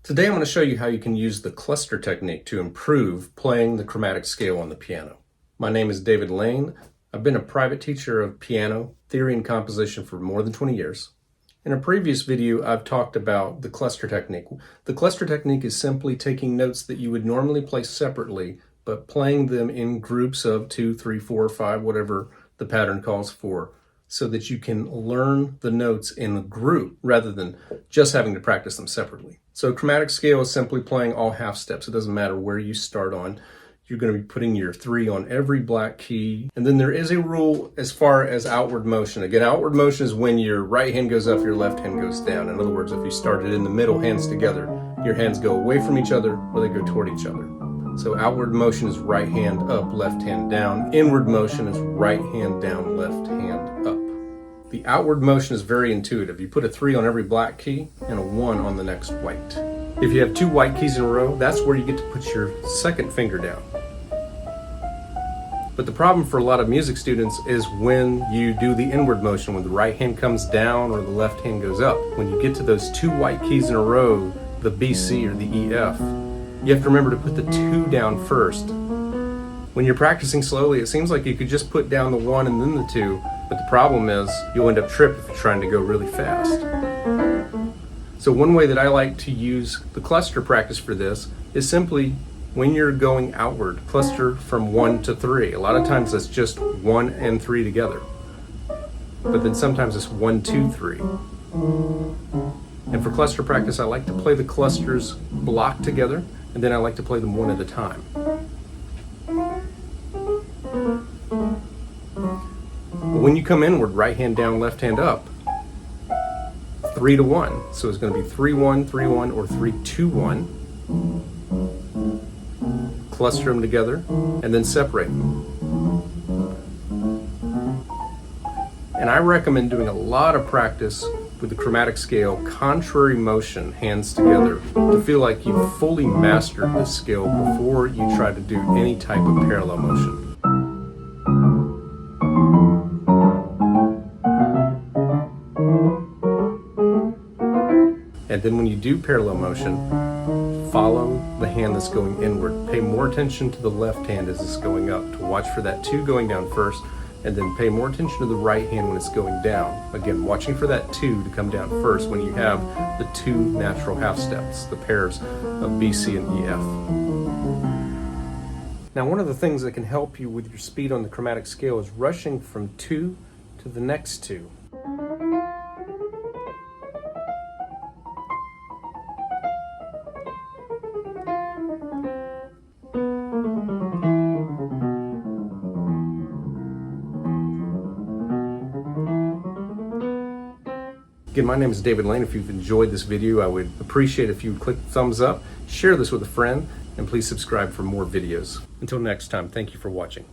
Today I'm going to show you how you can use the cluster technique to improve playing the chromatic scale on the piano. My name is David Lane. I've been a private teacher of piano, theory, and composition for more than 20 years. In a previous video, I've talked about the cluster technique. The cluster technique is simply taking notes that you would normally play separately, but playing them in groups of 2, 3, 4, 5, whatever the pattern calls for, so that you can learn the notes in a group rather than just having to practice them separately. So chromatic scale is simply playing all half steps. It doesn't matter where you start on. You're going to be putting your 3 on every black key. And then there is a rule as far as outward motion. Again, outward motion is when your right hand goes up, your left hand goes down. In other words, if you started in the middle, hands together, your hands go away from each other or they go toward each other. So outward motion is right hand up, left hand down. Inward motion is right hand down, left hand up. The outward motion is very intuitive. You put a 3 on every black key and a 1 on the next white. If you have 2 white keys in a row, that's where you get to put your second finger down. But the problem for a lot of music students is when you do the inward motion, when the right hand comes down or the left hand goes up. When you get to those 2 white keys in a row, the B, C, or the E, F, you have to remember to put the 2 down first. When you're practicing slowly, it seems like you could just put down the 1 and then the 2, but the problem is you'll end up tripping if you're trying to go really fast. So one way that I like to use the cluster practice for this is simply when you're going outward, cluster from 1 to 3. A lot of times that's just 1 and 3 together. But then sometimes it's 1, 2, 3. And for cluster practice, I like to play the clusters blocked together, and then I like to play them one at a time. But when you come inward, right hand down, left hand up, 3 to 1. So it's going to be 3, 1, 3, 1, or 3, 2, 1. Cluster them together, and then separate them. And I recommend doing a lot of practice with the chromatic scale, contrary motion, hands together, to feel like you've fully mastered this scale before you try to do any type of parallel motion. And then when you do parallel motion, follow the hand that's going inward. Pay more attention to the left hand as it's going up, to watch for that 2 going down first, and then pay more attention to the right hand when it's going down. Again, watching for that 2 to come down first when you have the 2 natural half steps, the pairs of B, C, and E, F. Now, one of the things that can help you with your speed on the chromatic scale is rushing from 2 to the next 2. Again, my name is David Lane. If you've enjoyed this video, I would appreciate if you would click the thumbs up, share this with a friend, and please subscribe for more videos. Until next time, thank you for watching.